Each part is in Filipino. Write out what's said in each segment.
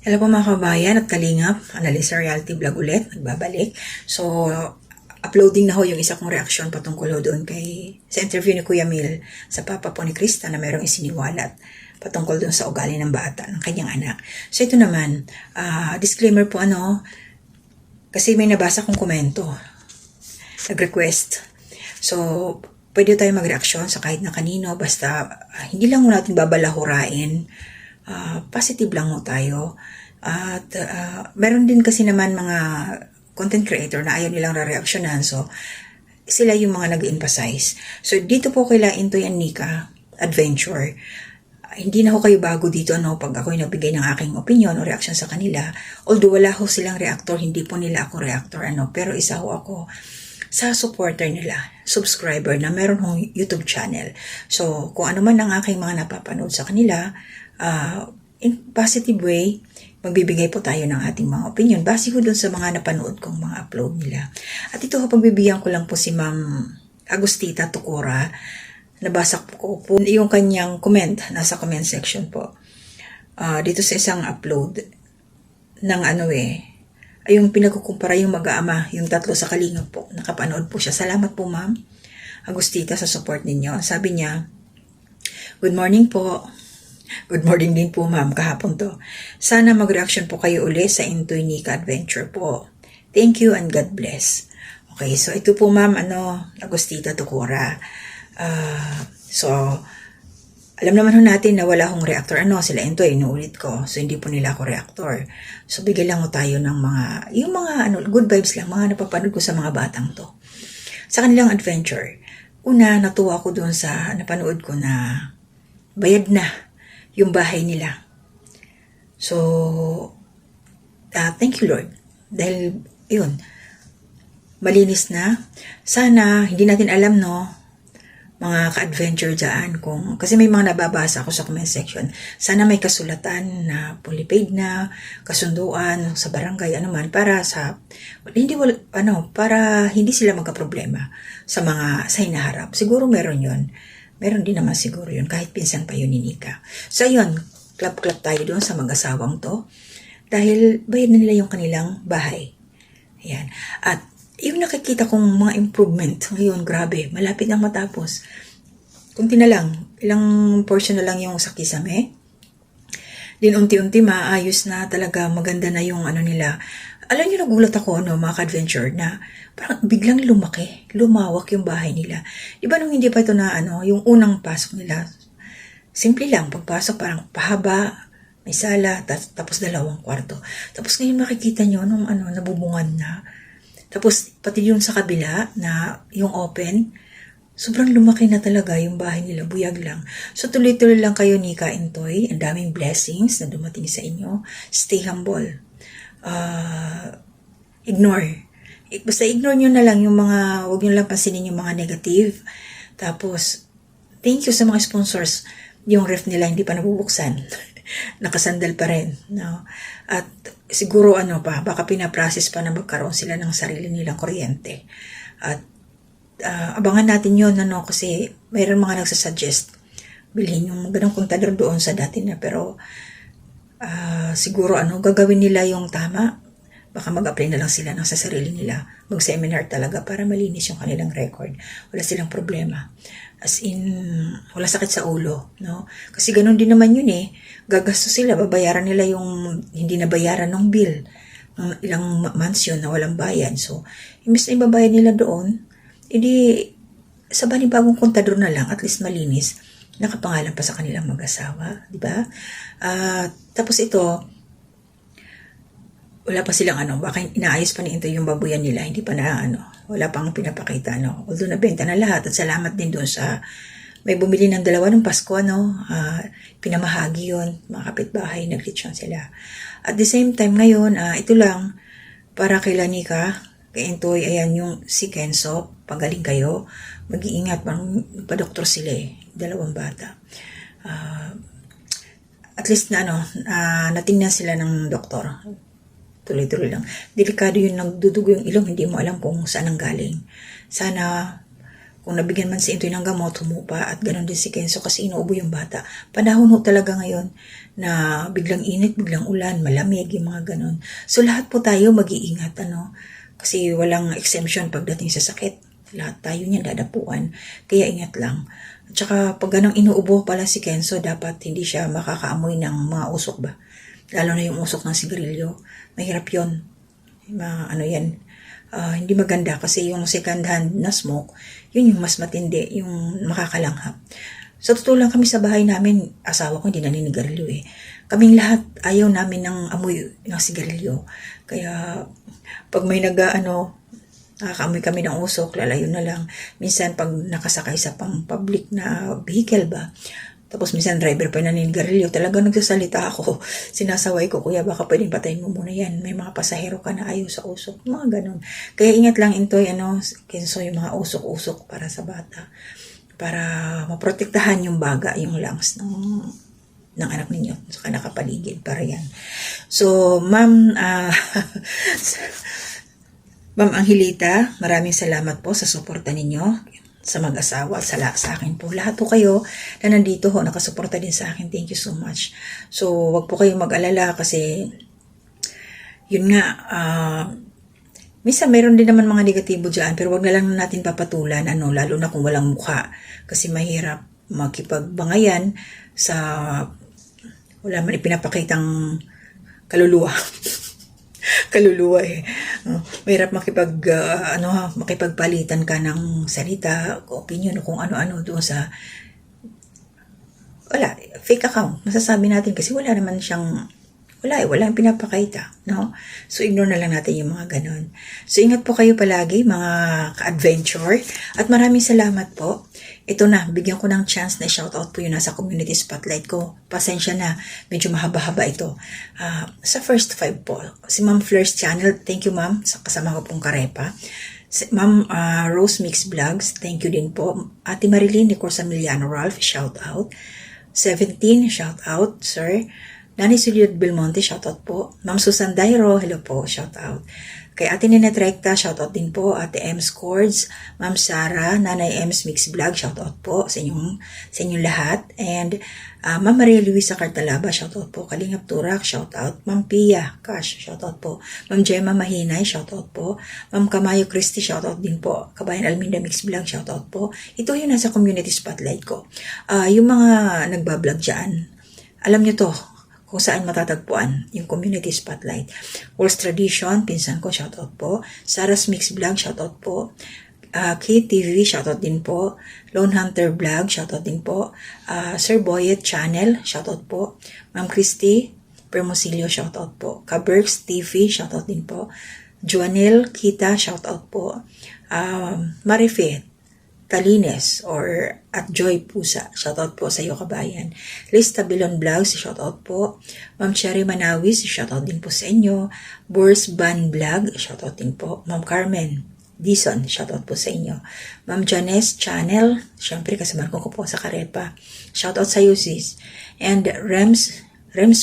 Hello po mga kabayan at kalingap, Analisa Reality Vlog ulit, nagbabalik. So, uploading na ho yung isa kong reaksyon patungkol ho doon sa interview ni Kuya Mil sa papa po ni Krista na merong isiniwalat patungkol doon sa ugali ng bata, ng kanyang anak. So, ito naman, disclaimer po kasi may nabasa kong komento, nag-request. So, pwede tayo mag-reaksyon sa kahit na kanino, basta hindi lang mo natin babalahurain. Positive lang mo tayo. At meron din kasi naman mga content creator na ayaw nilang re-reactionan. So, sila yung mga nag-emphasize. So, dito po kila Intoy and Nika Adventure. Hindi na ho kayo bago dito pag ako'y nagbigay ng aking opinion o reaction sa kanila. Although wala ho silang reactor, hindi po nila ako reactor pero isa ho ako sa supporter nila, subscriber na meron hong YouTube channel. So, kung ano man ang aking mga napapanood sa kanila, in positive way, magbibigay po tayo ng ating mga opinion base ko dun sa mga napanood kong mga upload nila. At ito pagbibigyan ko lang po si Ma'am Agustita Tucora. Nabasa ko po yung kanyang comment, nasa comment section po. Dito sa isang upload ng yung pinagkukumpara yung mag-aama, yung tatlo sa Kalingap po. Nakapanood po siya. Salamat po Ma'am Agustita sa support ninyo. Sabi niya, good morning po. Good morning din po ma'am, kahapon to. Sana mag-reaction po kayo uli sa Intoy Nika Adventure po. Thank you and God bless. Okay, so ito po ma'am, Agustita Tucora. So, alam naman ho natin na wala akong reactor. Sila Intoy, inuulit ko. So, hindi po nila ako reactor. So, bigyan lang ho tayo ng yung mga good vibes lang, mga napapanood ko sa mga batang to. Sa kanilang adventure, una, natuwa ako doon sa napanood ko na bayad na yung bahay nila. So, thank you Lord. Dahil, yun, malinis na. Sana, hindi natin alam, mga ka-adventure dyan, kasi may mga nababasa ako sa comment section. Sana may kasulatan na fully paid na, kasunduan sa barangay, para para hindi sila magka-problema sa hinaharap. Siguro meron yun. Meron din naman siguro yun, kahit pinsan pa yun ni Nika. So yun, clap-clap tayo doon sa mag-asawang to. Dahil bayad na nila yung kanilang bahay. Ayan. At yung nakikita kong mga improvement, ngayon, grabe, malapit nang matapos. Kunti na lang, ilang portion na lang yung sa kisame. Din unti-unti maayos na talaga, maganda na yung nila. Alam niyo, nagulat ako, mga ka-adventure, na parang biglang lumawak yung bahay nila. Diba nung hindi pa ito yung unang pasok nila, simple lang, pagpasok parang pahaba, may sala, tapos 2 kwarto. Tapos ngayon makikita nyo nung nabubungan na. Tapos pati yung sa kabila, na yung open, sobrang lumaki na talaga yung bahay nila, buyag lang. So tuloy-tuloy lang kayo Nika Intoy, ang daming blessings na dumating sa inyo. Stay humble. Basta ignore nyo na lang yung huwag nyo lang pansinin yung mga negative. Tapos, thank you sa mga sponsors. Yung ref nila hindi pa nabubuksan. Nakasandal pa rin. No? At siguro baka pinaprocess pa na magkaroon sila ng sarili nilang kuryente. At abangan natin yun, kasi mayroon mga nagsasuggest. Bilhin yung ganong kontador doon sa dati na, pero siguro gagawin nila yung tama. Baka mag-apply na lang sila sa sarili nila. Mag-seminar talaga para malinis yung kanilang record. Wala silang problema. As in, wala sakit sa ulo. No? Kasi ganun din naman yun Gagasto sila, babayaran nila yung hindi nabayaran ng bill. Ng ilang months yun na walang bayad. So, imbis na ibabayad nila doon, edi sa banibagong kontador na lang, at least malinis, nakapangalan pa sa kanilang mag-asawa. Diba? Tapos ito, wala pa silang baka inaayos pa ni Intoy yung babuyan nila, hindi pa na wala pang pinapakita although nabenta na lahat. At salamat din doon sa may bumili ng 2 ng Pasko pinamahagi yun, mga kapitbahay, nag-lechon sila. At the same time ngayon, ito lang para kay Nika, kay Intoy, ayan yung si Kenzo, pagaling kayo, mag-iingat, pa-doktor sila 2 bata. At least natingnan sila ng doktor. Tuloy-tuloy lang. Delikado yung nagdudugo yung ilong, hindi mo alam kung saan ang galing. Sana, Kung nabigyan man si Intoy ng gamot, humupa, at ganoon din si Kenzo kasi inuubo yung bata. Panahon ho talaga ngayon na biglang init, biglang ulan, malamig, yung mga ganon. So lahat po tayo mag-iingat, kasi walang exemption pagdating sa sakit. Lahat tayo niyan dadapuan, kaya ingat lang. At saka pag ganang inuubo pala si Kenzo, dapat hindi siya makakaamoy ng mga usok ba? Lalo na yung usok ng sigarilyo. Mahirap yun. Yan. Hindi maganda kasi yung second hand na smoke, yun yung mas matindi, yung makakalanghap. Sa totoo lang, kami sa bahay namin, asawa ko hindi naninigarilyo eh. Kaming lahat, ayaw namin ng amoy ng sigarilyo. Kaya, pag may nakakaamoy kami ng usok, lalayo na lang. Minsan, pag nakasakay sa pang-public na vehicle ba, tapos minsan driver pa naninigarilyo, talagang nagsasalita ako. Sinasaway ko, kuya, baka pwedeng patayin mo muna yan. May mga pasahero ka na ayaw sa usok. Mga ganun. Kaya ingat lang, Intoy, Kenzo, yung mga usok-usok para sa bata. Para maprotektahan yung baga, yung lungs ng anak ninyo. Saka nakapaligid, para yan. So, Ma'am, Ma'am Angelita, maraming salamat po sa suporta ninyo sa mag-asawa, sa akin po. Lahat po kayo na nandito ho, nakasuporta din sa akin. Thank you so much. So, wag po kayong mag-alala kasi yun nga, minsan mayroon din naman mga negatibo dyan, pero wag na lang natin papatulan, lalo na kung walang mukha. Kasi mahirap makipagbangayan sa wala man ipinapakitang kaluluwa. Kaluluwa eh. Mahirap makipagpalitan ka ng salita, opinion, o kung ano-ano doon sa fake account. Masasabi natin kasi walang pinapakita, no? So, ignore na lang natin yung mga ganon. So, ingat po kayo palagi, mga ka-adventure. At maraming salamat po. Ito na, bigyan ko ng chance na shoutout po yun nasa community spotlight ko. Pasensya na, medyo mahaba-haba ito. Sa first 5 po, si Ma'am Fleur's channel, thank you ma'am, sa kasama ko pong Karepa. Si Ma'am Rose Mix Vlogs, thank you din po. Ate Marilyn Nicorsa Miliano Ralph, shoutout. 17, shoutout, sir. Nani Juliet Belmonte, shoutout po. Ma'am Susan Dairo, hello po, shoutout. Kay Ate Ninette Recta, shoutout din po. Ate Ems Cords, Ma'am Sara, Nanay Ems Mix Vlog, shoutout po sa inyong lahat. And Ma'am Maria Luisa Cartalaba, shoutout po. Kalingap Turak, shoutout. Ma'am Pia Cash, shoutout po. Ma'am Gemma Mahinay, shoutout po. Ma'am Kamayo Christy, shoutout din po. Kabayan Alminda Mix Vlog, shoutout po. Ito yung nasa community spotlight ko. Yung mga nagbablog dyan, alam nyo to, kung saan matatagpuan yung community spotlight. Wolf's Tradition, pinsan ko, shoutout po. Sarah's Mix Vlog, shoutout po. KTV, shoutout din po. Lone Hunter Vlog, shoutout din po. Sir Boyet Channel, shoutout po. Ma'am Christy Permosilio, shoutout po. Kabergs TV, shoutout din po. Joanel Kita, shoutout po. Marife Talines or at Joy Pusa, shoutout po sa iyo kabayan. Liz Tabilon Vlogs, shoutout po. Ma'am Cherry Manawis, shoutout din po sa inyo. Boris Ban Vlog, shoutout din po. Ma'am Carmen Dison, shoutout po sa inyo. Ma'am Janice Channel, syempre kasama ko po sa Karepa. Shoutout sa iyo sis. And Rems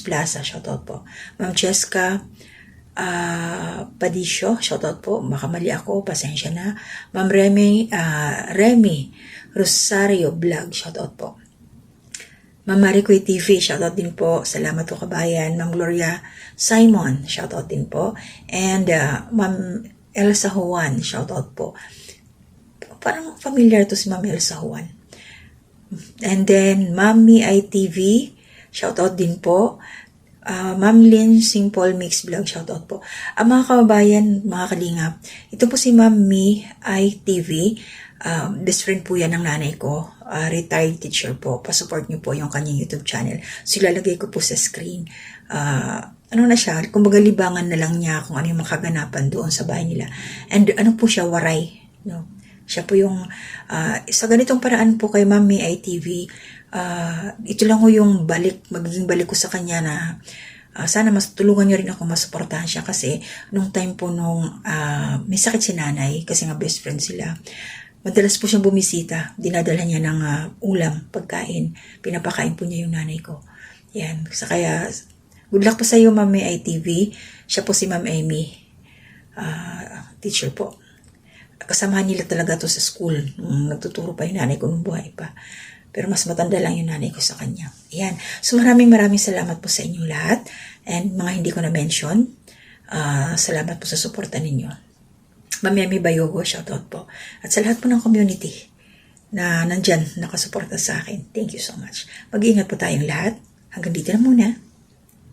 Plaza, shoutout po. Ma'am Cheska Padisyo, shoutout po. Makamali ako, pasensya na. Ma'am Remy Rosario Vlog, shoutout po. Ma'am Maricoy TV, shoutout din po. Salamat po kabayan. Ma'am Gloria Simon, shoutout din po. And Ma'am Elsa Juan, shoutout po. Parang familiar to si Ma'am Elsa Juan. And then Ma'am ITV, shoutout din po. Ma'am Lynn Simple Mix Vlog, shoutout po. Mga kababayan, mga kalingap, ito po si Ma'am Mi ITV. Best friend po yan ng nanay ko. Retired teacher po. Pasupport niyo po yung kanyang YouTube channel. So, ilalagay ko po sa screen. Na siya, kumbaga libangan na lang niya kung ano yung makaganapan doon sa bahay nila. And po siya, waray. No? Siya po yung, sa ganitong paraan po kay Ma'am Mi ITV, ito lang ko yung magiging balik ko sa kanya na sana mas tulungan niyo rin ako masuportahan siya kasi nung time po may sakit si nanay kasi nga best friend sila. Madalas po siyang bumisita, dinadala niya ng ulam, pagkain, pinapakain po niya yung nanay ko. Yan, kaya good luck po sa iyo Ma'am ITV. Siya po si Ma'am Amy, teacher po. kasamahan nila talaga to sa school. Nagtuturo pa yung nanay ko nung buhay pa. Pero mas matanda lang yung nanay ko sa kanya. Ayan. So maraming salamat po sa inyong lahat. And mga hindi ko na-mention, salamat po sa suporta ninyo. Mamemi Bayogo, shoutout po. At sa lahat po ng community na nandyan, nakasuporta sa akin. Thank you so much. Mag-iingat po tayong lahat. Hanggang dito na muna.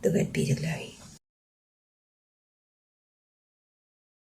To God be the glory.